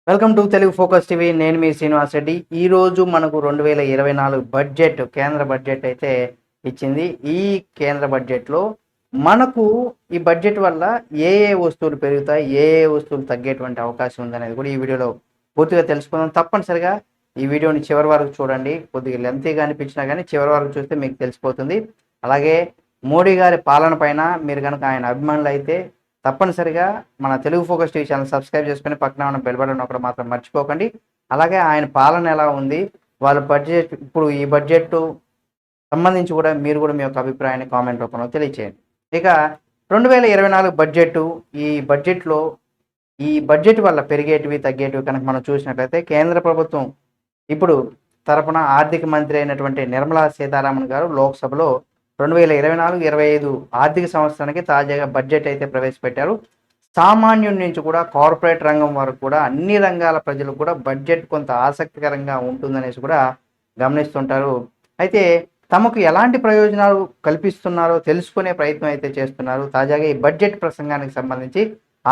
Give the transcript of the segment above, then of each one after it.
Welcome to Telugu focus TV. నేను మీ శ్రీనివాస్ రెడ్డి. ఈరోజు మనకు 2024 బడ్జెట్, కేంద్ర బడ్జెట్ అయితే ఇచ్చింది. ఈ కేంద్ర బడ్జెట్లో మనకు ఈ బడ్జెట్ వల్ల ఏ ఏ వస్తువులు పెరుగుతాయి, ఏ ఏ వస్తువులు తగ్గేటువంటి అవకాశం ఉందనేది కూడా ఈ వీడియోలో పూర్తిగా తెలుసుకుందాం. తప్పనిసరిగా ఈ వీడియోని చివరి వరకు చూడండి. కొద్దిగా లెంతీగా అనిపించినా కానీ చివరి వరకు చూస్తే మీకు తెలిసిపోతుంది. అలాగే మోడీ గారి పాలన పైన మీరు కనుక ఆయన అభిమానులు అయితే తప్పనిసరిగా మన Telugu focus TV channel subscribe చేసుకుని పక్కన ఉన్న బెల్ బటన్ ఒకటి మాత్రం మర్చిపోకండి. అలాగే ఆయన పాలన ఎలా ఉంది, వాళ్ళ బడ్జెట్, ఇప్పుడు ఈ బడ్జెట్ సంబంధించి కూడా మీరు కూడా మీ యొక్క అభిప్రాయాన్ని కామెంట్ రూపంలో తెలియచేయండి. ఇక 2024 బడ్జెట్, ఈ బడ్జెట్లో ఈ బడ్జెట్ వల్ల పెరిగేటివి తగ్గేటివి కనుక మనం చూసినట్లయితే కేంద్ర ప్రభుత్వం ఇప్పుడు తరపున ఆర్థిక మంత్రి అయినటువంటి నిర్మలా సీతారామన్ గారు లోక్సభలో 2024-25 ఆర్థిక సంవత్సరానికి తాజాగా బడ్జెట్ అయితే ప్రవేశపెట్టారు. సామాన్యుడి నుంచి కూడా కార్పొరేట్ రంగం వరకు కూడా అన్ని రంగాల ప్రజలకు కూడా బడ్జెట్ కొంత ఆసక్తికరంగా ఉంటుందనేసి కూడా గమనిస్తుంటారు. అయితే తమకు ఎలాంటి ప్రయోజనాలు కల్పిస్తున్నారో తెలుసుకునే ప్రయత్నం అయితే చేస్తున్నారు. తాజాగా ఈ బడ్జెట్ ప్రసంగానికి సంబంధించి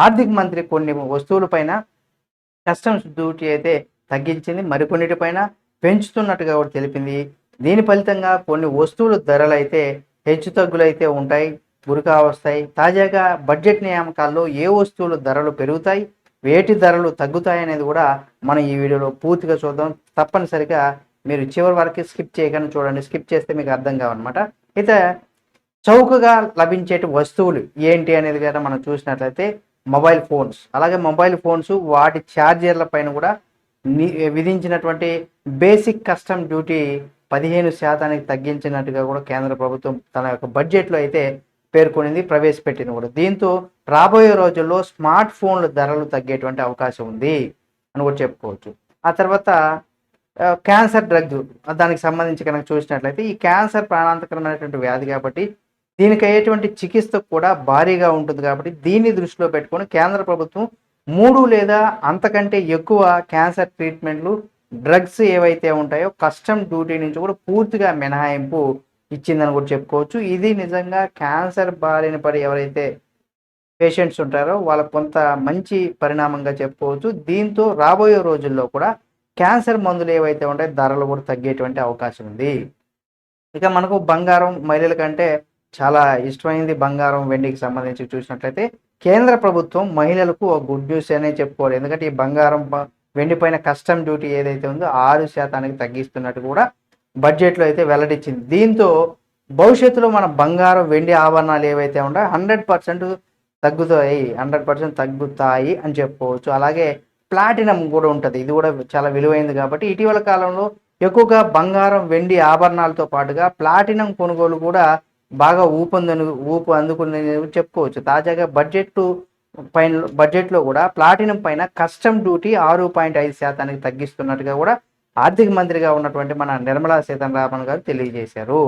ఆర్థిక మంత్రి కొన్ని వస్తువులపైన కస్టమ్స్ డ్యూటీ అయితే తగ్గించింది, మరికొన్నిటిపైన పెంచుతున్నట్టుగా కూడా తెలిపింది. దీని ఫలితంగా కొన్ని వస్తువుల ధరలు అయితే హెచ్చుతగ్గులు అయితే ఉంటాయి, గురికా వస్తాయి. తాజాగా బడ్జెట్ నియామకాల్లో ఏ వస్తువుల ధరలు పెరుగుతాయి, వేటి ధరలు తగ్గుతాయి అనేది కూడా మనం ఈ వీడియోలో పూర్తిగా చూద్దాం. తప్పనిసరిగా మీరు చివరి వరకు స్కిప్ చేయకుండా చూడండి. స్కిప్ చేస్తే మీకు అర్థం కావన్నమాట. అయితే చౌకగా లభించేటి వస్తువులు ఏంటి అనేది కదా మనం చూసినట్లయితే మొబైల్ ఫోన్స్, అలాగే మొబైల్ ఫోన్స్ వాటి ఛార్జర్ల పైన కూడా విధించినటువంటి బేసిక్ కస్టమ్ డ్యూటీ 15% తగ్గించినట్టుగా కూడా కేంద్ర ప్రభుత్వం తన యొక్క బడ్జెట్లో అయితే పేర్కొనింది, ప్రవేశపెట్టింది కూడా. దీంతో రాబోయే రోజుల్లో స్మార్ట్ ఫోన్ల ధరలు తగ్గేటువంటి అవకాశం ఉంది అని కూడా చెప్పుకోవచ్చు. ఆ తర్వాత క్యాన్సర్ డ్రగ్, దానికి సంబంధించి కనుక చూసినట్లయితే ఈ క్యాన్సర్ ప్రాణాంతకరమైనటువంటి వ్యాధి కాబట్టి దీనికి అయ్యేటువంటి చికిత్స కూడా భారీగా ఉంటుంది. కాబట్టి దీన్ని దృష్టిలో పెట్టుకొని కేంద్ర ప్రభుత్వం 3 లేదా అంతకంటే ఎక్కువ క్యాన్సర్ ట్రీట్మెంట్లు, డ్రగ్స్ ఏవైతే ఉంటాయో కస్టమ్ డ్యూటీ నుంచి కూడా పూర్తిగా మినహాయింపు ఇచ్చిందని కూడా చెప్పుకోవచ్చు. ఇది నిజంగా క్యాన్సర్ బారిన పడి ఎవరైతే పేషెంట్స్ ఉంటారో వాళ్ళకు కొంత మంచి పరిణామంగా చెప్పుకోవచ్చు. దీంతో రాబోయే రోజుల్లో కూడా క్యాన్సర్ మందులు ఏవైతే ఉంటాయో ధరలు కూడా తగ్గేటువంటి అవకాశం ఉంది. ఇక మనకు బంగారం మహిళల కంటే చాలా ఇష్టమైంది. బంగారం, వెండికి సంబంధించి చూసినట్లయితే కేంద్ర ప్రభుత్వం మహిళలకు ఒక గుడ్ న్యూస్ అనే చెప్పుకోవాలి. ఎందుకంటే ఈ బంగారం, వెండి పైన కస్టమ్ డ్యూటీ ఏదైతే ఉందో 6% తగ్గిస్తున్నట్టు కూడా బడ్జెట్లో అయితే వెల్లడించింది. దీంతో భవిష్యత్తులో మన బంగారం, వెండి ఆభరణాలు ఏవైతే ఉంటాయో 100% తగ్గుతాయి, 100% తగ్గుతాయి అని చెప్పుకోవచ్చు. అలాగే ప్లాటినం కూడా ఉంటుంది. ఇది కూడా చాలా విలువైంది కాబట్టి ఇటీవల కాలంలో ఎక్కువగా బంగారం, వెండి ఆభరణాలతో పాటుగా ప్లాటినం కొనుగోలు కూడా బాగా ఊపు అందుకుందని చెప్పుకోవచ్చు. తాజాగా బడ్జెట్లో కూడా ప్లాటినం పైన కస్టమ్ డ్యూటీ 6.5% తగ్గిస్తున్నట్టుగా కూడా ఆర్థిక మంత్రిగా ఉన్నటువంటి మన నిర్మలా సీతారామన్ గారు తెలియజేశారు.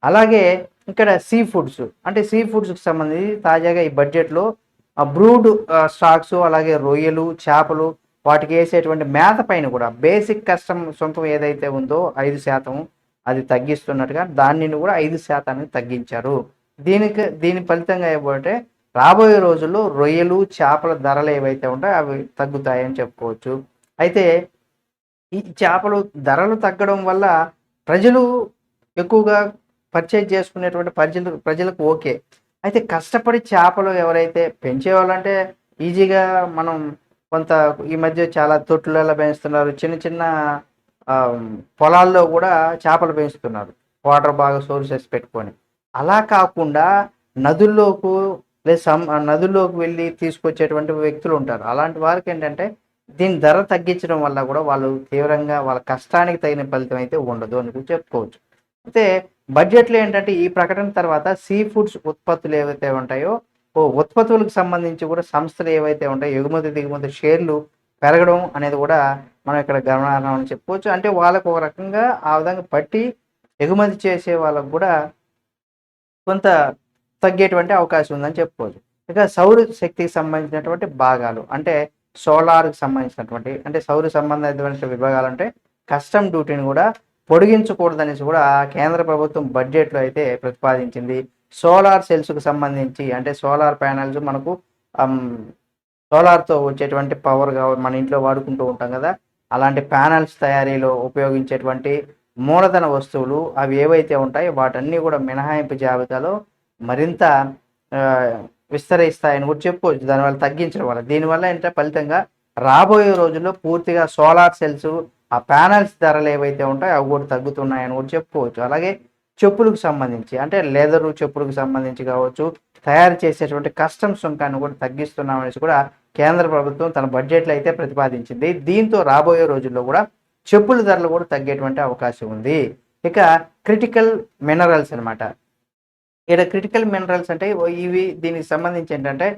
అలాగే ఇక్కడ సీ ఫుడ్స్, అంటే సీ ఫుడ్స్కి సంబంధించి తాజాగా ఈ బడ్జెట్లో బ్రూడ్ స్టాక్స్, అలాగే రొయ్యలు, చేపలు, వాటికి వేసేటువంటి మేత పైన కూడా బేసిక్ కస్టమ్ సొంతం ఏదైతే ఉందో 5% అది తగ్గిస్తున్నట్టుగా దాన్ని కూడా 5% తగ్గించారు. దీని ఫలితంగా ఏమంటే రాబోయే రోజుల్లో రొయ్యలు, చేపల ధరలు ఏవైతే ఉంటాయో అవి తగ్గుతాయని చెప్పుకోవచ్చు. అయితే ఈ చేపలు ధరలు తగ్గడం వల్ల ప్రజలు ఎక్కువగా పర్చేజ్ చేసుకునేటువంటి ప్రజలకు ఓకే. అయితే కష్టపడి చేపలు ఎవరైతే పెంచేవాళ్ళంటే ఈజీగా మనం కొంత ఈ మధ్య చాలా తొట్టులలో పెంచుతున్నారు. చిన్న చిన్న పొలాల్లో కూడా చేపలు పెంచుతున్నారు, వాటర్ బాగా సోర్సెస్ పెట్టుకొని. అలా కాకుండా నదుల్లోకి నదుల్లోకి వెళ్ళి తీసుకొచ్చేటువంటి వ్యక్తులు ఉంటారు. అలాంటి వారికి ఏంటంటే దీని ధర తగ్గించడం వల్ల కూడా వాళ్ళు తీవ్రంగా వాళ్ళ కష్టానికి తగిన ఫలితం అయితే ఉండదు అని చెప్పుకోవచ్చు. అయితే బడ్జెట్లో ఏంటంటే ఈ ప్రకటన తర్వాత సీ ఫుడ్స్ ఉత్పత్తులు ఏవైతే ఉంటాయో ఉత్పత్తులకు సంబంధించి కూడా సంస్థలు ఏవైతే ఉంటాయో ఎగుమతి దిగుమతి షేర్లు పెరగడం అనేది కూడా మనం ఇక్కడ గమనార్హం అని చెప్పుకోవచ్చు. అంటే వాళ్ళకు ఒక రకంగా ఆ విధంగా పట్టి ఎగుమతి చేసే వాళ్ళకు కూడా కొంత తగ్గేటువంటి అవకాశం ఉందని చెప్పుకోవచ్చు. ఇక సౌర శక్తికి సంబంధించినటువంటి భాగాలు, అంటే సోలార్కి సంబంధించినటువంటి, అంటే సౌర సంబంధించినటువంటి విభాగాలు అంటే కస్టమ్ డ్యూటీని కూడా పొడిగించకూడదనేసి కూడా కేంద్ర ప్రభుత్వం బడ్జెట్లో అయితే ప్రతిపాదించింది. సోలార్ సెల్స్కు సంబంధించి, అంటే సోలార్ ప్యానల్స్ మనకు సోలార్తో వచ్చేటువంటి పవర్ మన ఇంట్లో వాడుకుంటూ ఉంటాం కదా, అలాంటి ప్యానల్స్ తయారీలో ఉపయోగించేటువంటి మూలధన వస్తువులు అవి ఏవైతే ఉంటాయో వాటన్నీ కూడా మినహాయింపు జాబితాలో మరింత ఆ, విస్తరిస్తాయని కూడా చెప్పుకోవచ్చు. దానివల్ల తగ్గించడం వల్ల దీనివల్ల ఏంటంటే ఫలితంగా రాబోయే రోజుల్లో పూర్తిగా సోలార్ సెల్స్ ఆ ప్యానల్స్ ధరలు ఏవైతే ఉంటాయో అవి కూడా తగ్గుతున్నాయని కూడా చెప్పుకోవచ్చు. అలాగే చెప్పులకు సంబంధించి అంటే లెదరు చెప్పులకు సంబంధించి కావచ్చు, తయారు చేసేటువంటి కస్టమ్స్ సుంకాన్ని కూడా తగ్గిస్తున్నామనేసి కూడా కేంద్ర ప్రభుత్వం తన బడ్జెట్లో అయితే ప్రతిపాదించింది. దీంతో రాబోయే రోజుల్లో కూడా చెప్పుల ధరలు కూడా తగ్గేటువంటి అవకాశం ఉంది. ఇక క్రిటికల్ మినరల్స్ అనమాట. ఇక్కడ క్రిటికల్ మినరల్స్ అంటే ఇవి దీనికి సంబంధించి ఏంటంటే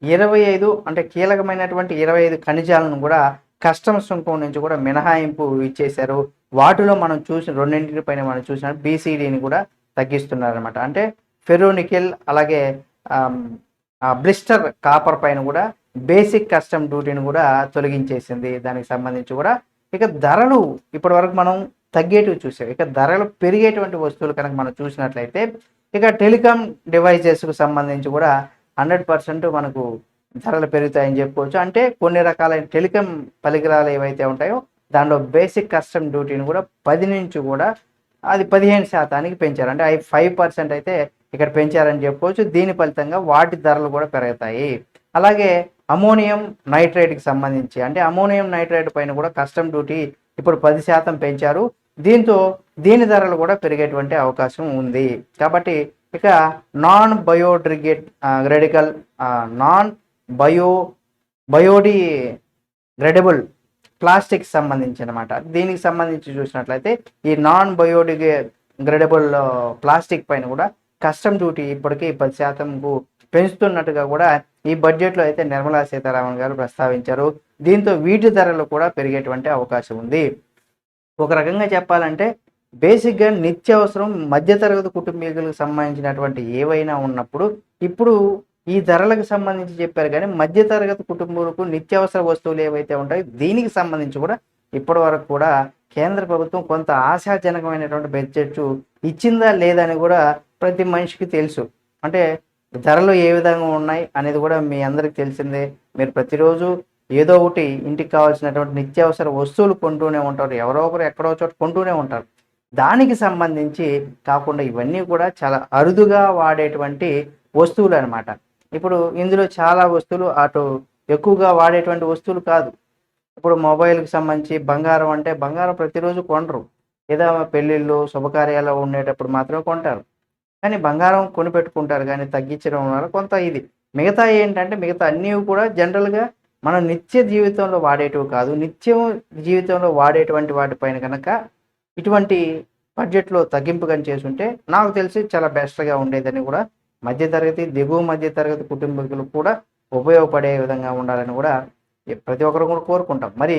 25 అంటే కీలకమైనటువంటి 25 ఖనిజాలను కూడా కస్టమ్స్ సుంకం నుంచి కూడా మినహాయింపు ఇచ్చేశారు. వాటిలో మనం చూసిన రెండింటి పైన మనం చూసిన బీసీడీని కూడా తగ్గిస్తున్నారనమాట. అంటే ఫెరోనికెల్ అలాగే బ్లిస్టర్ కాపర్ పైన కూడా బేసిక్ కస్టమ్ డ్యూటీని కూడా తొలగించేసింది. దానికి సంబంధించి కూడా ఇక ధరలు ఇప్పటి వరకు మనం తగ్గేటివి చూసాం. ఇక ధరలు పెరిగేటువంటి వస్తువులు కనుక మనం చూసినట్లయితే ఇక టెలికాం డివైజెస్కు సంబంధించి కూడా 100% మనకు ధరలు పెరుగుతాయని చెప్పుకోవచ్చు. అంటే కొన్ని రకాలైన టెలికాం పరికరాలు ఏవైతే ఉంటాయో దానిలో బేసిక్ కస్టమ్ డ్యూటీని కూడా 10 నుంచి కూడా అది 15% పెంచారు. అంటే 5% అయితే ఇక్కడ పెంచారని చెప్పుకోవచ్చు. దీని ఫలితంగా వాటి ధరలు కూడా పెరుగుతాయి. అలాగే అమోనియం నైట్రేట్కి సంబంధించి అంటే అమోనియం నైట్రేట్ పైన కూడా కస్టమ్ డ్యూటీ ఇప్పుడు 10% పెంచారు. దీంతో దీని ధరలు కూడా పెరిగేటువంటి అవకాశం ఉంది. కాబట్టి ఇక non biodegradable non bio biodegradable plastic సంబంధించి అనమాట. దీనికి సంబంధించి చూసినట్లయితే ఈ నాన్ బయోడిగ్రేడబుల్ ప్లాస్టిక్ పైన కూడా కస్టమ్ డ్యూటీ ఇప్పటికీ 10%కు పెంచుతున్నట్టుగా కూడా ఈ బడ్జెట్లో అయితే నిర్మలా సీతారామన్ గారు ప్రస్తావించారు. దీంతో వీటి ధరలు కూడా పెరిగేటువంటి అవకాశం ఉంది. ఒక రకంగా చెప్పాలంటే బేసిక్గా నిత్యావసరం మధ్యతరగతి కుటుంబీకులకు సంబంధించినటువంటి ఏవైనా ఉన్నప్పుడు ఇప్పుడు ఈ ధరలకు సంబంధించి చెప్పారు, కానీ మధ్యతరగతి కుటుంబాలకు నిత్యావసర వస్తువులు ఏవైతే ఉంటాయో దీనికి సంబంధించి కూడా ఇప్పటి వరకు కూడా కేంద్ర ప్రభుత్వం కొంత ఆశాజనకమైనటువంటి బడ్జెట్ ఇచ్చిందా లేదని కూడా ప్రతి మనిషికి తెలుసు. అంటే ధరలు ఏ విధంగా ఉన్నాయి అనేది కూడా మీ అందరికి తెలిసిందే. మీరు ప్రతిరోజు ఏదో ఒకటి ఇంటికి కావాల్సినటువంటి నిత్యావసర వస్తువులు కొంటూనే ఉంటారు. ఎవరో ఒకరు ఎక్కడో చోట కొంటూనే ఉంటారు. దానికి సంబంధించి కాకుండా ఇవన్నీ కూడా చాలా అరుదుగా వాడేటువంటి వస్తువులు అనమాట. ఇప్పుడు ఇందులో చాలా వస్తువులు అటు ఎక్కువగా వాడేటువంటి వస్తువులు కాదు. ఇప్పుడు మొబైల్కి సంబంధించి బంగారం అంటే బంగారం ప్రతిరోజు కొనరు. ఏదో పెళ్ళిళ్ళు శుభకార్యాలు ఉండేటప్పుడు మాత్రమే కొంటారు. కానీ బంగారం కొనిపెట్టుకుంటారు, కానీ తగ్గించడం వల్ల కొంత ఇది. మిగతా ఏంటంటే మిగతా అన్నీ కూడా జనరల్గా మనం నిత్య జీవితంలో వాడేటివి కాదు. నిత్యం జీవితంలో వాడేటువంటి వాటిపైన కనుక ఇటువంటి బడ్జెట్లో తగ్గింపు కానీ చేసుంటే నాకు తెలిసి చాలా బెస్ట్గా ఉండేదని కూడా మధ్యతరగతి దిగువ మధ్యతరగతి కుటుంబీకులు కూడా ఉపయోగపడే విధంగా ఉండాలని కూడా ప్రతి ఒక్కరు కూడా కోరుకుంటాం. మరి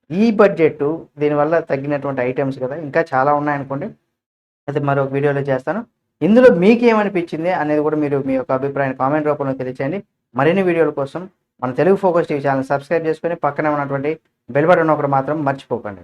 ఈ బడ్జెట్ దీనివల్ల తగ్గినటువంటి ఐటమ్స్ కదా, ఇంకా చాలా ఉన్నాయనుకోండి, అయితే మరొక వీడియోలో చేస్తాను. ఇందులో మీకు ఏమనిపించింది అనేది కూడా మీరు మీ యొక్క అభిప్రాయాన్ని కామెంట్ రూపంలో తెలియచేయండి. మరిన్ని వీడియోల కోసం మన Telugu focus TV channel subscribe చేసుకొని పక్కనే ఉన్నటువంటి బెల్ బటన్ ఒకటి మాత్రం మర్చిపోకండి.